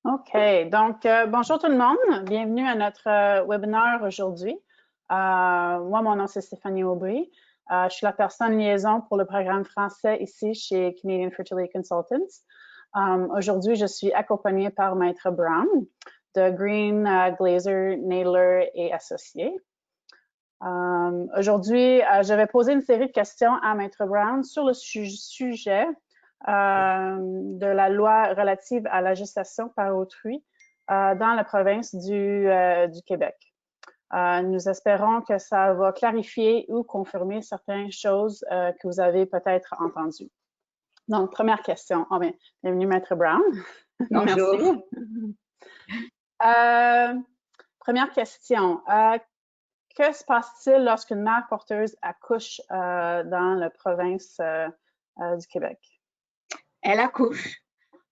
OK. Donc, bonjour tout le monde. Bienvenue à notre webinaire aujourd'hui. Moi, mon nom, c'est Stéphanie Aubry. Je suis la personne liaison pour le programme français ici chez Canadian Fertility Consultants. Aujourd'hui, je suis accompagnée par Maître Brown de Green, Glazer, Naylor et Associés. Aujourd'hui, je vais poser une série de questions à Maître Brown sur le sujet de la loi relative à la gestation par autrui dans la province du Québec. Nous espérons que ça va clarifier ou confirmer certaines choses que vous avez peut-être entendues. Donc, première question. Oh, bien, bienvenue, Maître Brown. Bonjour. Merci. Première question. Que se passe-t-il lorsqu'une mère porteuse accouche dans la province du Québec? Elle accouche.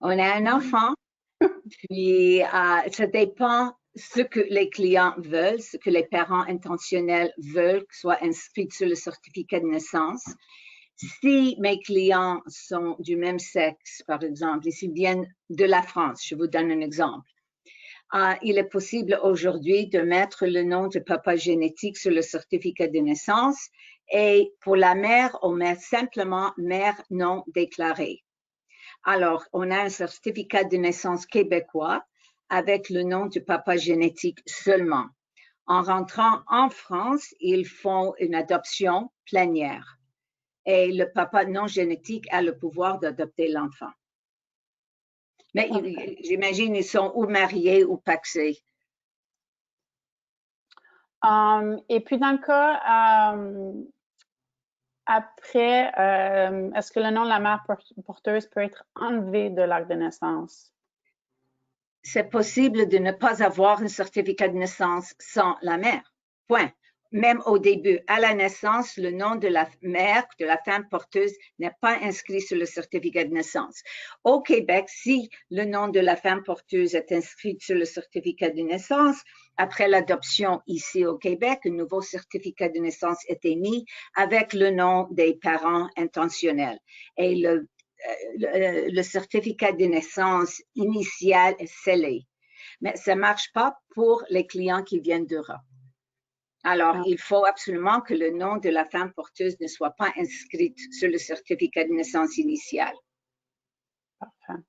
On a un enfant, puis ça dépend ce que les clients veulent, ce que les parents intentionnels veulent que soit inscrit sur le certificat de naissance. Si mes clients sont du même sexe, par exemple, et s'ils viennent de la France, je vous donne un exemple. Il est possible aujourd'hui de mettre le nom de papa génétique sur le certificat de naissance et pour la mère, on met simplement mère non déclarée. Alors, on a un certificat de naissance québécois avec le nom du papa génétique seulement. En rentrant en France, ils font une adoption plénière et le papa non génétique a le pouvoir d'adopter l'enfant. Mais j'imagine ils sont ou mariés ou pacsés. Et puis, dans le cas, après, est-ce que le nom de la mère porteuse peut être enlevé de l'acte de naissance? C'est possible de ne pas avoir un certificat de naissance sans la mère. Point. Même au début, à la naissance, le nom de la mère, de la femme porteuse, n'est pas inscrit sur le certificat de naissance. Au Québec, si le nom de la femme porteuse est inscrit sur le certificat de naissance, après l'adoption ici au Québec, un nouveau certificat de naissance est émis avec le nom des parents intentionnels. Et le certificat de naissance initial est scellé. Mais ça ne marche pas pour les clients qui viennent d'Europe. Alors, il faut absolument que le nom de la femme porteuse ne soit pas inscrit sur le certificat de naissance initial. Parfait.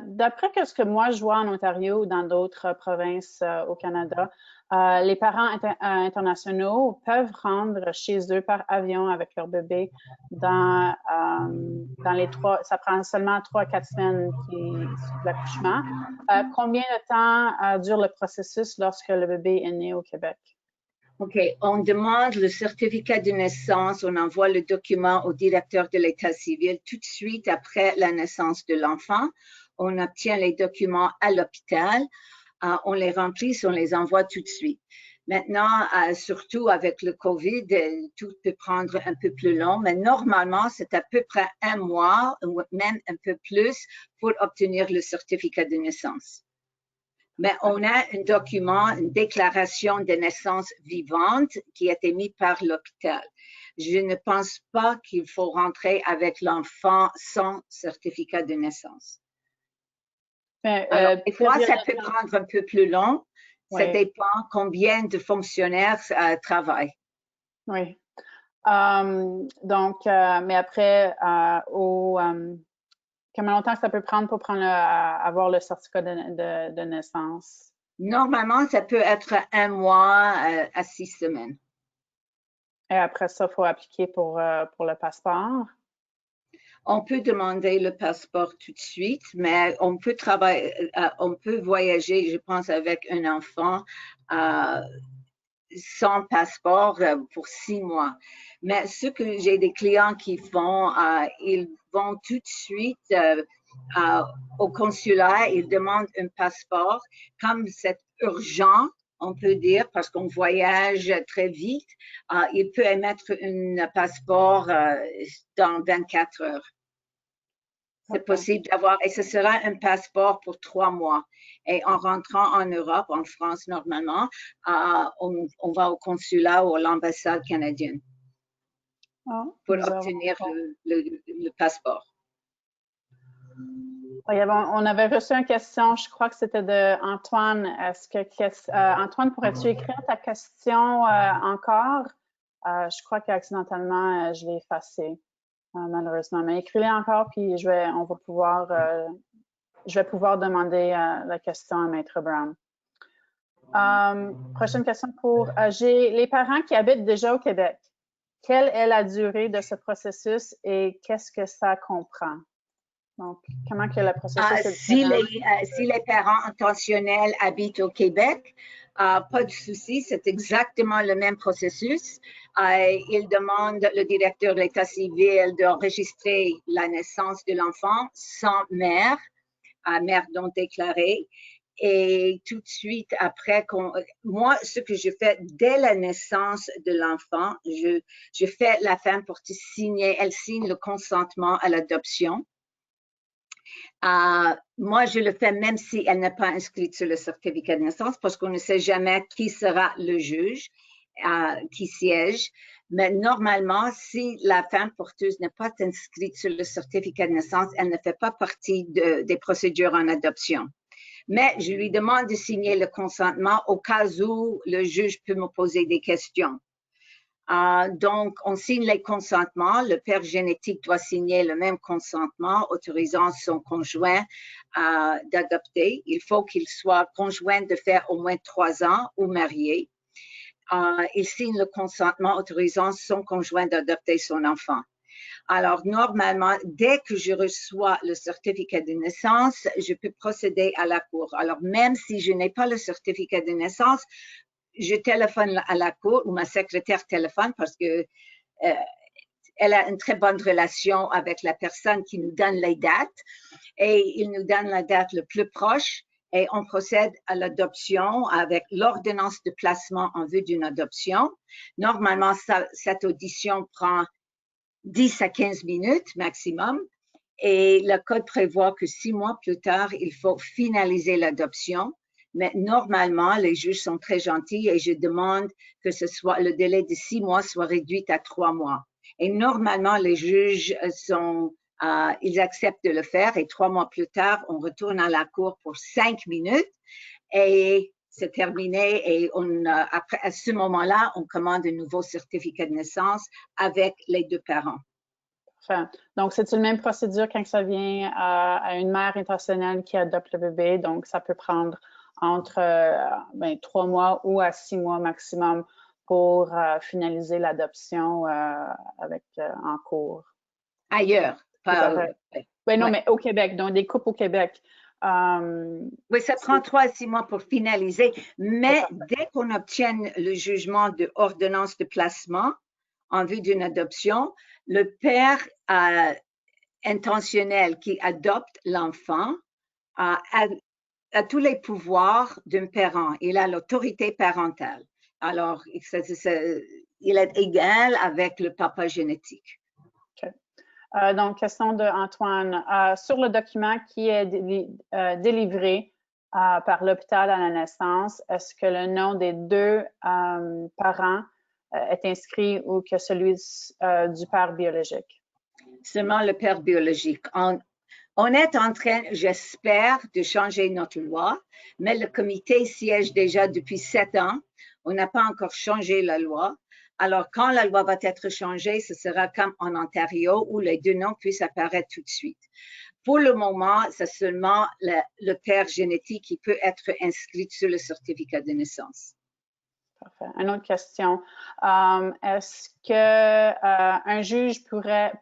D'après ce que moi je vois en Ontario ou dans d'autres provinces au Canada, les parents internationaux peuvent rendre chez eux par avion avec leur bébé dans les ça prend seulement 3 à 4 semaines de l'accouchement. Combien de temps dure le processus lorsque le bébé est né au Québec? OK, on demande le certificat de naissance, on envoie le document au directeur de l'État civil tout de suite après la naissance de l'enfant. On obtient les documents à l'hôpital, on les remplit, on les envoie tout de suite. Maintenant, surtout avec le COVID, tout peut prendre un peu plus long, mais normalement, c'est à peu près 1 mois ou même un peu plus pour obtenir le certificat de naissance. Mais on a un document, une déclaration de naissance vivante qui est émise par l'hôpital. Je ne pense pas qu'il faut rentrer avec l'enfant sans certificat de naissance. Alors, des fois, ça peut prendre un peu plus long. Ça dépend combien de fonctionnaires travaillent. Oui. Donc, mais après, combien longtemps ça peut prendre pour avoir le certificat de naissance? Normalement, ça peut être 1 mois à 6 semaines. Et après ça, il faut appliquer pour le passeport? On peut demander le passeport tout de suite, mais on peut travailler, on peut voyager, je pense, avec un enfant sans passeport pour 6 mois. Mais ce que j'ai des clients qui font, ils vont tout de suite au consulat, ils demandent un passeport. Comme c'est urgent, on peut dire, parce qu'on voyage très vite, il peut émettre un passeport dans 24 heures. C'est possible d'avoir, et ce sera un passeport pour 3 mois. Et en rentrant en Europe, en France normalement, on va au consulat ou à l'ambassade canadienne pour obtenir le passeport. On avait reçu une question, je crois que c'était de Antoine. Antoine, pourrais-tu écrire ta question encore? Je crois qu'accidentellement, je l'ai effacée, malheureusement. Mais écris-les encore, puis je vais pouvoir demander la question à Maître Brown. Prochaine question j'ai les parents qui habitent déjà au Québec. Quelle est la durée de ce processus et qu'est-ce que ça comprend? Donc, comment que le processus est différent? Si les parents intentionnels habitent au Québec, pas de souci, c'est exactement le même processus. Ils demandent le directeur de l'État civil d'enregistrer la naissance de l'enfant sans mère, mère non déclarée. Et tout de suite après, moi, ce que je fais dès la naissance de l'enfant, je fais la femme pour signer, elle signe le consentement à l'adoption. Moi, je le fais même si elle n'est pas inscrite sur le certificat de naissance parce qu'on ne sait jamais qui sera le juge qui siège. Mais normalement, si la femme porteuse n'est pas inscrite sur le certificat de naissance, elle ne fait pas partie des procédures en adoption. Mais je lui demande de signer le consentement au cas où le juge peut me poser des questions. Donc, on signe les consentements. Le père génétique doit signer le même consentement autorisant son conjoint d'adopter. Il faut qu'il soit conjoint de faire au moins 3 ans ou marié. Il signe le consentement autorisant son conjoint d'adopter son enfant. Alors, normalement, dès que je reçois le certificat de naissance, je peux procéder à la cour. Alors, même si je n'ai pas le certificat de naissance, je téléphone à la cour ou ma secrétaire téléphone parce que elle a une très bonne relation avec la personne qui nous donne les dates et il nous donne la date le plus proche et on procède à l'adoption avec l'ordonnance de placement en vue d'une adoption. Normalement, cette audition prend 10 à 15 minutes maximum et le code prévoit que 6 mois plus tard, il faut finaliser l'adoption. Mais normalement, les juges sont très gentils et je demande que le délai de 6 mois soit réduit à 3 mois. Et normalement, les juges ils acceptent de le faire et 3 mois plus tard, on retourne à la cour pour 5 minutes et c'est terminé et après, à ce moment-là, on commande un nouveau certificat de naissance avec les 2 parents. Enfin, donc, c'est une même procédure quand ça vient à une mère intentionnelle qui adopte le bébé. Donc, ça peut prendre entre 3 mois ou à 6 mois maximum pour finaliser l'adoption en cours. Ailleurs. Oui, non, mais au Québec, donc des couples au Québec. Oui, ça prend 3 à 6 mois pour finaliser, mais dès qu'on obtient le jugement de ordonnance de placement en vue d'une adoption, le père intentionnel qui adopte l'enfant a tous les pouvoirs d'un parent. Il a l'autorité parentale. Alors, il est égal avec le papa génétique. Okay. Donc, question de Antoine. Sur le document qui est délivré par l'hôpital à la naissance, est-ce que le nom des 2 parents est inscrit ou que celui du père biologique? Seulement le père biologique. On est en train, j'espère, de changer notre loi, mais le comité siège déjà depuis 7 ans. On n'a pas encore changé la loi. Alors, quand la loi va être changée, ce sera comme en Ontario où les 2 noms puissent apparaître tout de suite. Pour le moment, c'est seulement le père génétique qui peut être inscrit sur le certificat de naissance. Parfait. Une autre question. Est-ce qu'un juge pourrait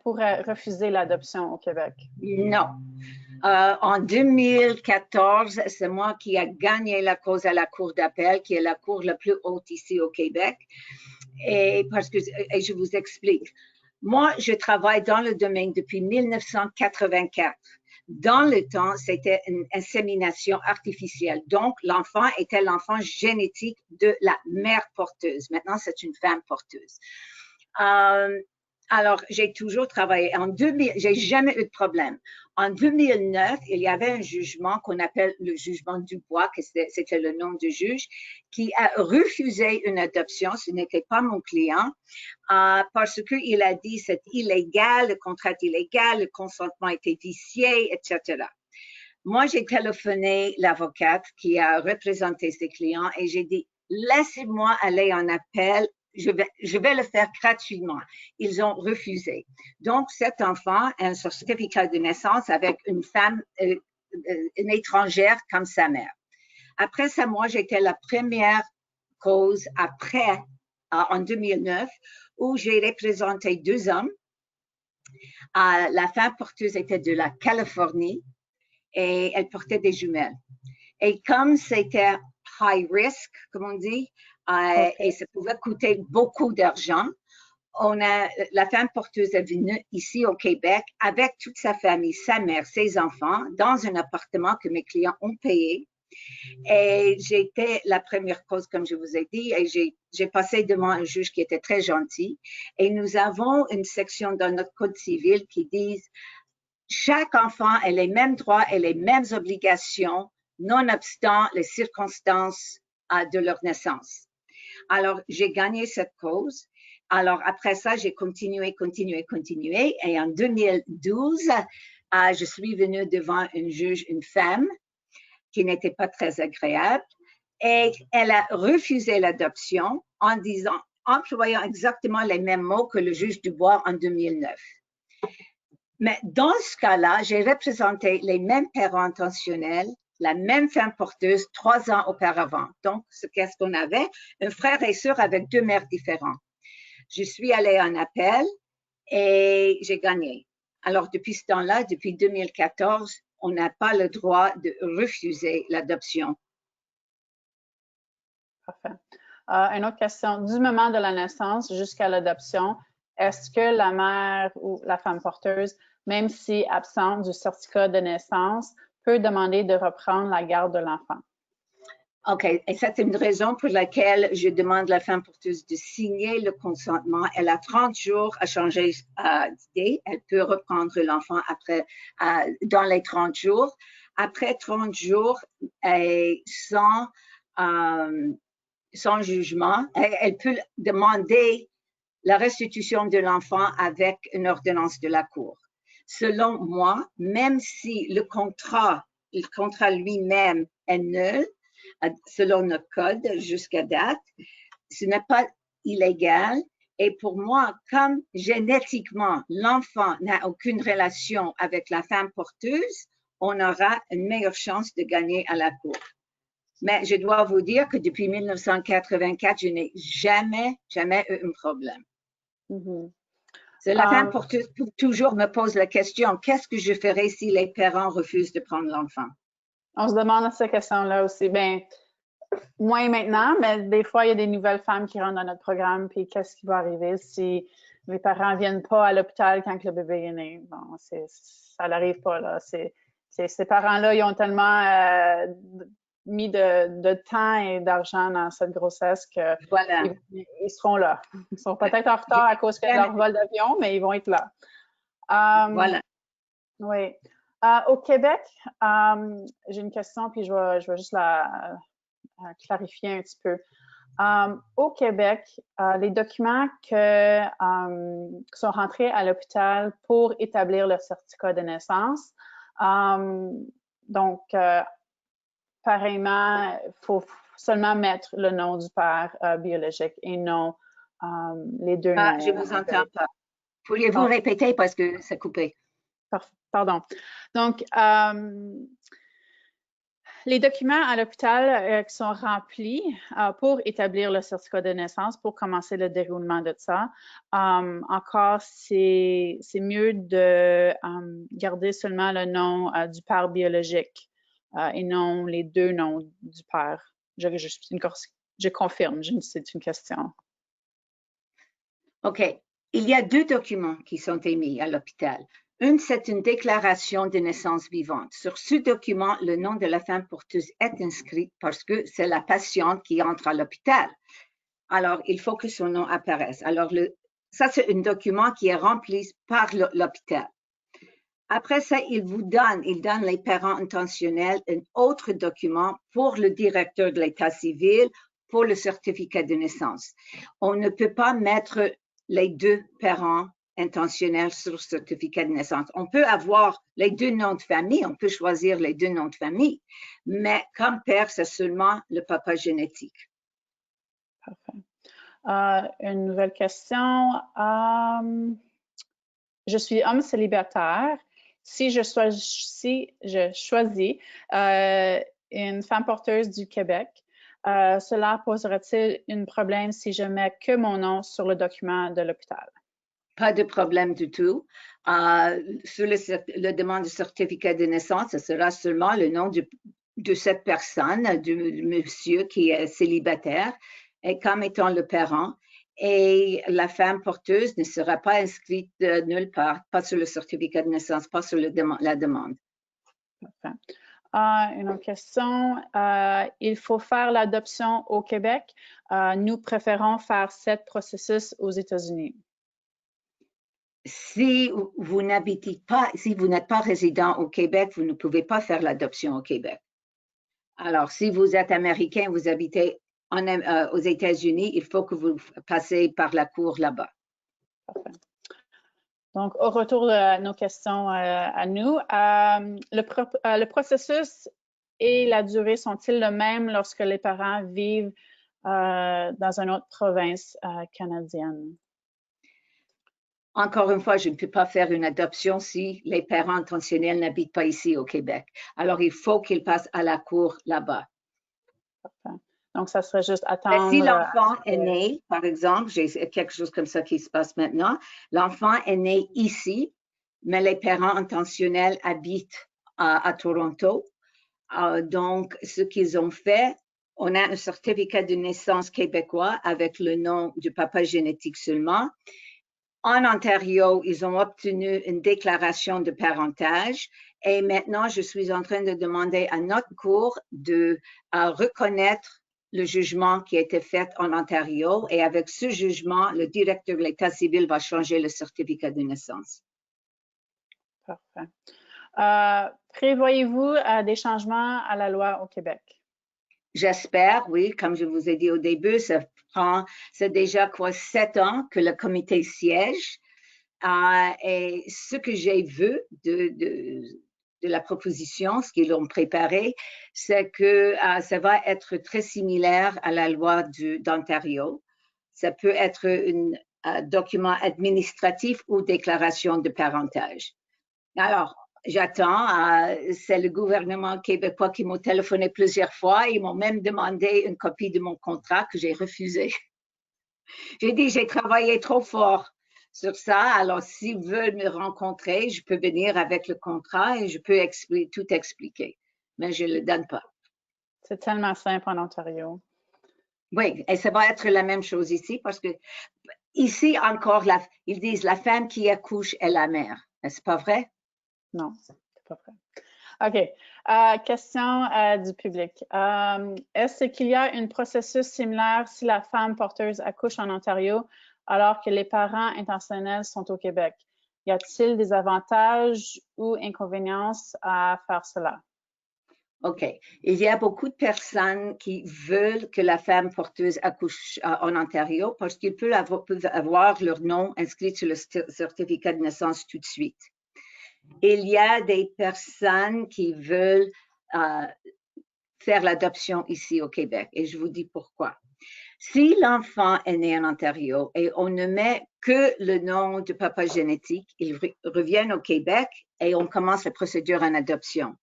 refuser l'adoption au Québec? Non. En 2014, c'est moi qui ai gagné la cause à la Cour d'appel, qui est la cour la plus haute ici au Québec. Et je vous explique. Moi, je travaille dans le domaine depuis 1984. Dans le temps, c'était une insémination artificielle. Donc, l'enfant était l'enfant génétique de la mère porteuse. Maintenant, c'est une femme porteuse. Alors, j'ai toujours travaillé. En 2000, j'ai jamais eu de problème. En 2009, il y avait un jugement qu'on appelle le jugement Dubois, que c'était le nom du juge, qui a refusé une adoption. Ce n'était pas mon client, parce qu'il a dit c'est illégal, le contrat est illégal, le consentement était vicié, etc. moi, j'ai téléphoné l'avocate qui a représenté ses clients et j'ai dit, laissez-moi aller en appel, je vais le faire gratuitement. Ils ont refusé. Donc, cet enfant a un certificat de naissance avec une femme, une étrangère comme sa mère. Après ça, moi, j'étais la première cause après, en 2009, où j'ai représenté 2 hommes. La femme porteuse était de la Californie et elle portait des jumelles. Et comme c'était high risk, comme on dit, et ça pouvait coûter beaucoup d'argent, la femme porteuse est venue ici au Québec avec toute sa famille, sa mère, ses enfants, dans un appartement que mes clients ont payé. Et j'étais la première cause, comme je vous ai dit, et j'ai passé devant un juge qui était très gentil. Et nous avons une section dans notre code civil qui dit chaque enfant a les mêmes droits et les mêmes obligations, nonobstant les circonstances de leur naissance. Alors, j'ai gagné cette cause. Alors, après ça, j'ai continué. Et en 2012, je suis venue devant une juge, une femme, qui n'était pas très agréable, et elle a refusé l'adoption en employant exactement les mêmes mots que le juge Dubois en 2009. Mais dans ce cas-là, j'ai représenté les mêmes parents intentionnels, la même femme porteuse 3 ans auparavant. Donc, qu'est-ce qu'on avait? Un frère et sœur avec 2 mères différentes. Je suis allée en appel et j'ai gagné. Alors, depuis ce temps-là, depuis 2014, on n'a pas le droit de refuser l'adoption. Parfait. Une autre question. Du moment de la naissance jusqu'à l'adoption, est-ce que la mère ou la femme porteuse, même si absente du certificat de naissance, peut demander de reprendre la garde de l'enfant? OK. Et c'est une raison pour laquelle je demande à la femme porteuse de signer le consentement. Elle a 30 jours à changer d'idée. Elle peut reprendre l'enfant après, dans les 30 jours. Après 30 jours, sans jugement, elle peut demander la restitution de l'enfant avec une ordonnance de la Cour. Selon moi, même si le contrat lui-même est nul, selon notre code jusqu'à date, ce n'est pas illégal. Et pour moi, comme génétiquement, l'enfant n'a aucune relation avec la femme porteuse, on aura une meilleure chance de gagner à la Cour. Mais je dois vous dire que depuis 1984, je n'ai jamais eu un problème. Mm-hmm. La femme porteuse toujours me pose la question, qu'est-ce que je ferais si les parents refusent de prendre l'enfant? On se demande cette question-là aussi. Ben, moins maintenant, mais des fois, il y a des nouvelles femmes qui rentrent dans notre programme, puis qu'est-ce qui va arriver si les parents ne viennent pas à l'hôpital quand le bébé est né? Bon, ça n'arrive pas, là. Ces parents-là, ils ont tellement mis de temps et d'argent dans cette grossesse que voilà. ils seront là. Ils sont peut-être en retard à cause de leur vol d'avion, mais ils vont être là. Voilà. Oui. Au Québec, j'ai une question, puis je vais juste la clarifier un petit peu. Au Québec, les documents qui sont rentrés à l'hôpital pour établir le certificat de naissance, donc, pareillement, il faut seulement mettre le nom du père biologique et non les 2 noms. Je vous entends pas. Pourriez-vous répéter parce que c'est coupé? Pardon. Donc, les documents à l'hôpital qui sont remplis pour établir le certificat de naissance, pour commencer le déroulement de ça, encore, c'est mieux de garder seulement le nom du père biologique et non les 2 noms du père. Je confirme, c'est une question. OK. Il y a 2 documents qui sont émis à l'hôpital. Une, c'est une déclaration de naissance vivante. Sur ce document, le nom de la femme porteuse est inscrit parce que c'est la patiente qui entre à l'hôpital. Alors, il faut que son nom apparaisse. Alors, ça, c'est un document qui est rempli par l'hôpital. Après ça, il donne les parents intentionnels un autre document pour le directeur de l'État civil pour le certificat de naissance. On ne peut pas mettre les 2 parents intentionnel sur le certificat de naissance. On peut avoir les deux noms de famille, on peut choisir les deux noms de famille, mais comme père, c'est seulement le papa génétique. Parfait. Une nouvelle question. Je suis homme célibataire. Si je choisis une femme porteuse du Québec, cela poserait-il un problème si je mets que mon nom sur le document de l'hôpital? Pas de problème du tout. Sur la demande de certificat de naissance, ce sera seulement le nom de cette personne, du monsieur qui est célibataire, et comme étant le parent. Et la femme porteuse ne sera pas inscrite nulle part, pas sur le certificat de naissance, pas sur la demande. Parfait. Une autre question. Il faut faire l'adoption au Québec. Nous préférons faire ce processus aux États-Unis. Si vous n'habitez pas, si vous n'êtes pas résident au Québec, vous ne pouvez pas faire l'adoption au Québec. Alors, si vous êtes américain, vous habitez aux États-Unis, il faut que vous passez par la cour là-bas. Parfait. Donc, au retour de nos questions à nous, le processus et la durée sont-ils le même lorsque les parents vivent dans une autre province canadienne? Encore une fois, je ne peux pas faire une adoption si les parents intentionnels n'habitent pas ici au Québec. Alors, il faut qu'ils passent à la cour là-bas. Parfait. Donc, ça serait juste attendre. Si l'enfant est né, par exemple, j'ai quelque chose comme ça qui se passe maintenant, l'enfant est né ici, mais les parents intentionnels habitent à Toronto. Donc, ce qu'ils ont fait, on a un certificat de naissance québécois avec le nom du papa génétique seulement. En Ontario, ils ont obtenu une déclaration de parentage et maintenant, je suis en train de demander à notre cour de reconnaître le jugement qui a été fait en Ontario et avec ce jugement, le directeur de l'État civil va changer le certificat de naissance. Parfait. Prévoyez-vous des changements à la loi au Québec? J'espère, oui, comme je vous ai dit au début, c'est déjà 7 ans que le comité siège. Et ce que j'ai vu de la proposition, ce qu'ils ont préparé, c'est que ça va être très similaire à la loi d'Ontario. Ça peut être un document administratif ou déclaration de parentage. Alors, j'attends. C'est le gouvernement québécois qui m'a téléphoné plusieurs fois. Ils m'ont même demandé une copie de mon contrat que j'ai refusé. J'ai dit, j'ai travaillé trop fort sur ça. Alors, s'ils veulent me rencontrer, je peux venir avec le contrat et je peux tout expliquer. Mais je ne le donne pas. C'est tellement simple en Ontario. Oui, et ça va être la même chose ici parce que ici encore, ils disent la femme qui accouche est la mère. Est-ce pas vrai? Non, c'est pas vrai. OK. Question du public. Est-ce qu'il y a un processus similaire si la femme porteuse accouche en Ontario alors que les parents intentionnels sont au Québec? Y a-t-il des avantages ou inconvénients à faire cela? OK. Il y a beaucoup de personnes qui veulent que la femme porteuse accouche en Ontario parce qu'ils peuvent avoir leur nom inscrit sur le certificat de naissance tout de suite. Il y a des personnes qui veulent faire l'adoption ici au Québec et je vous dis pourquoi. Si l'enfant est né en Ontario et on ne met que le nom du papa génétique, ils reviennent au Québec et on commence la procédure en adoption.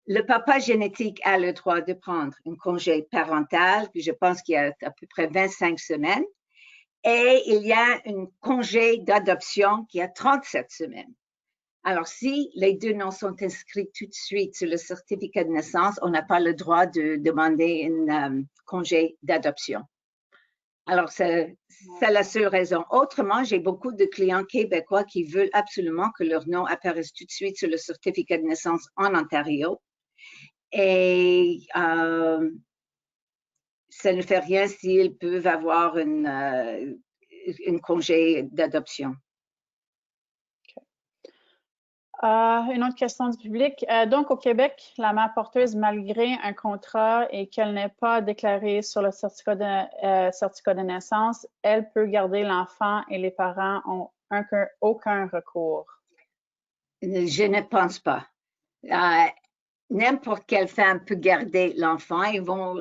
Le papa génétique a le droit de prendre un congé parental, puis je pense qu'il y a à peu près 25 semaines, et il y a un congé d'adoption qui a 37 semaines. Alors, si les deux noms sont inscrits tout de suite sur le certificat de naissance, on n'a pas le droit de demander un congé d'adoption. Alors, c'est la seule raison. Autrement, j'ai beaucoup de clients québécois qui veulent absolument que leur nom apparaisse tout de suite sur le certificat de naissance en Ontario. Et ça ne fait rien s'ils peuvent avoir un congé d'adoption. Une autre question du public. Donc, au Québec, la mère porteuse, malgré un contrat et qu'elle n'est pas déclarée sur le certificat de naissance, elle peut garder l'enfant et les parents ont aucun recours? Je ne pense pas. N'importe quelle femme peut garder l'enfant. Ils vont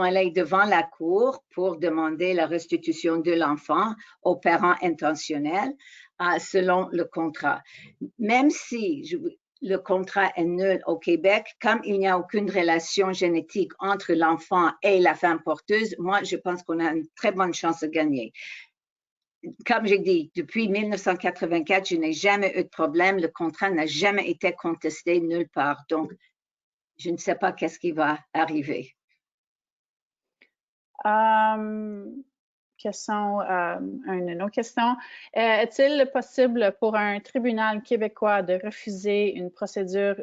aller devant la cour pour demander la restitution de l'enfant aux parents intentionnels selon le contrat. Même si le contrat est nul au Québec, comme il n'y a aucune relation génétique entre l'enfant et la femme porteuse, moi, je pense qu'on a une très bonne chance de gagner. Comme j'ai dit, depuis 1984, je n'ai jamais eu de problème. Le contrat n'a jamais été contesté nulle part. Donc, je ne sais pas qu'est-ce qui va arriver. Une autre question. Est-il possible pour un tribunal québécois de refuser une procédure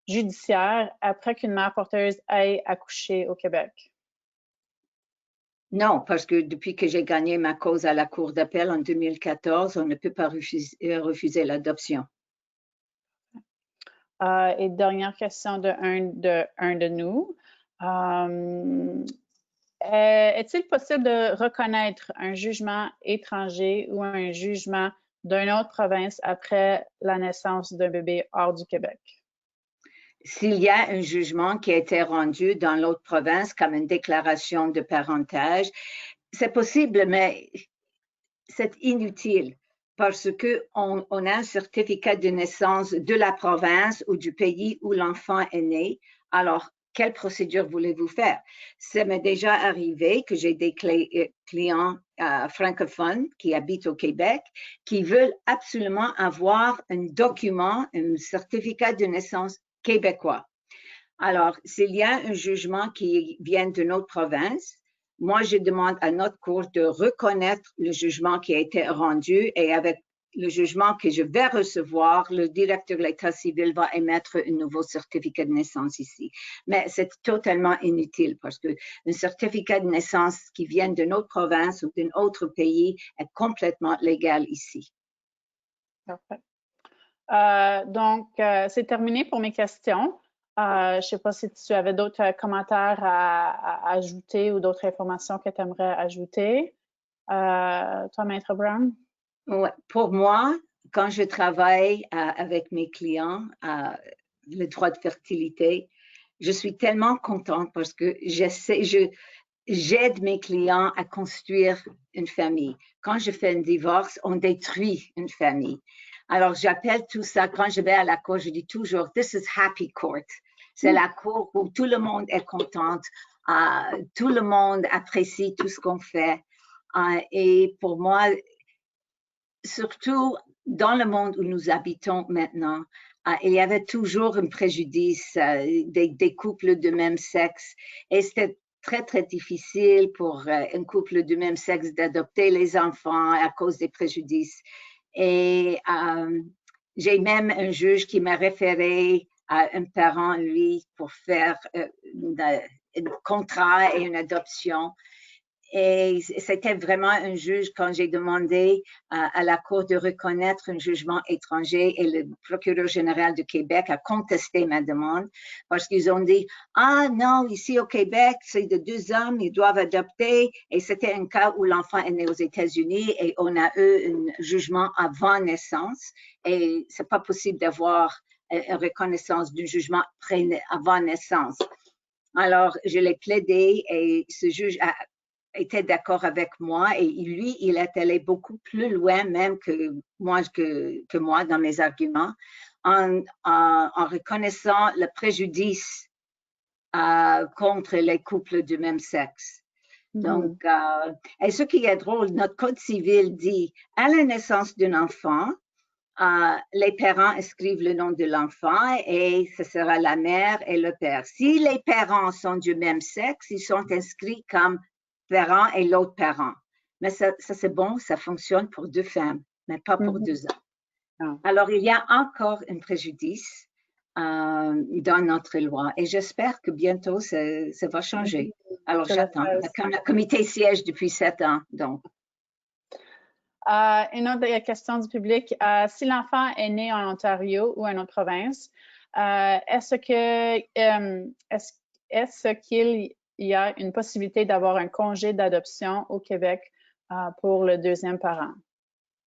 judiciaire après qu'une mère porteuse ait accouché au Québec? Non, parce que depuis que j'ai gagné ma cause à la Cour d'appel en 2014, on ne peut pas refuser l'adoption. Et dernière question de un de nous. Est-il possible de reconnaître un jugement étranger ou un jugement d'une autre province après la naissance d'un bébé hors du Québec? S'il y a un jugement qui a été rendu dans l'autre province comme une déclaration de parentage, c'est possible, mais c'est inutile parce qu'on a un certificat de naissance de la province ou du pays où l'enfant est né. Alors, quelle procédure voulez-vous faire? Ça m'est déjà arrivé que j'ai des clients francophones qui habitent au Québec qui veulent absolument avoir un document, un certificat de naissance québécois. Alors, s'il y a un jugement qui vient de notre province, moi, je demande à notre cour de reconnaître le jugement qui a été rendu et avec le jugement que je vais recevoir, le directeur de l'État civil va émettre un nouveau certificat de naissance ici. Mais c'est totalement inutile parce qu'un certificat de naissance qui vient de notre province ou d'un autre pays est complètement légal ici. Parfait. Donc, c'est terminé pour mes questions. Je ne sais pas si tu avais d'autres commentaires à ajouter ou d'autres informations que tu aimerais ajouter. Toi, Maître Brown? Ouais. Pour moi, quand je travaille avec mes clients, le droit de fertilité, je suis tellement contente parce que j'aide mes clients à construire une famille. Quand je fais un divorce, on détruit une famille. Alors, j'appelle tout ça, quand je vais à la cour, je dis toujours, this is happy court. C'est la cour où tout le monde est content, tout le monde apprécie tout ce qu'on fait. Et pour moi, surtout dans le monde où nous habitons maintenant, il y avait toujours un préjudice des couples de même sexe. Et c'était très, très difficile pour un couple de même sexe d'adopter les enfants à cause des préjudices. Et j'ai même un juge qui m'a référé à un parent, lui, pour faire un contrat et une adoption. Et c'était vraiment un juge, quand j'ai demandé à la Cour de reconnaître un jugement étranger, et le procureur général du Québec a contesté ma demande parce qu'ils ont dit, ah non, ici au Québec, c'est de deux hommes, ils doivent adopter. Et c'était un cas où l'enfant est né aux États-Unis et on a eu un jugement avant naissance. Et c'est pas possible d'avoir une reconnaissance du jugement avant naissance. Alors, je l'ai plaidé et ce juge a était d'accord avec moi et lui, il est allé beaucoup plus loin même que moi dans mes arguments en reconnaissant le préjudice contre les couples du même sexe. Donc, et ce qui est drôle, notre Code civil dit à la naissance d'un enfant, les parents inscrivent le nom de l'enfant et ce sera la mère et le père. Si les parents sont du même sexe, ils sont inscrits comme parent et l'autre parent. Mais ça c'est bon, ça fonctionne pour deux femmes, mais pas pour deux hommes. Alors, il y a encore un préjudice dans notre loi et j'espère que bientôt ça va changer. Alors, j'attends. Le comité siège depuis 7 ans, donc. Une autre question du public. Si l'enfant est né en Ontario ou en autre province, est-ce qu'il y a une possibilité d'avoir un congé d'adoption au Québec pour le deuxième parent.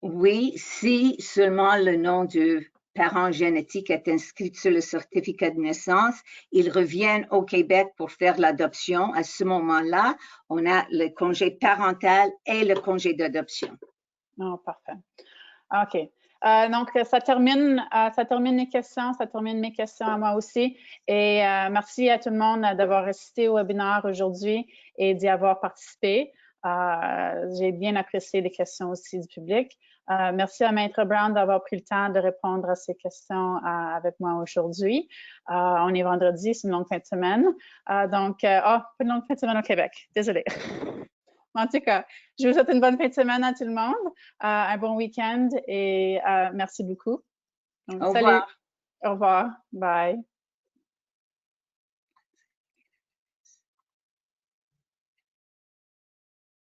Oui, si seulement le nom du parent génétique est inscrit sur le certificat de naissance, ils reviennent au Québec pour faire l'adoption. À ce moment-là, on a le congé parental et le congé d'adoption. Oh, parfait. OK. Donc, ça termine les questions, ça termine mes questions à moi aussi. Et merci à tout le monde d'avoir assisté au webinaire aujourd'hui et d'y avoir participé. J'ai bien apprécié les questions aussi du public. Merci à Maître Brown d'avoir pris le temps de répondre à ces questions avec moi aujourd'hui. On est vendredi, c'est une longue fin de semaine. Pas une longue fin de semaine au Québec, désolée. En tout cas, je vous souhaite une bonne fin de semaine à tout le monde, un bon week-end et merci beaucoup. Donc, Au salut. revoir. Au revoir. Bye.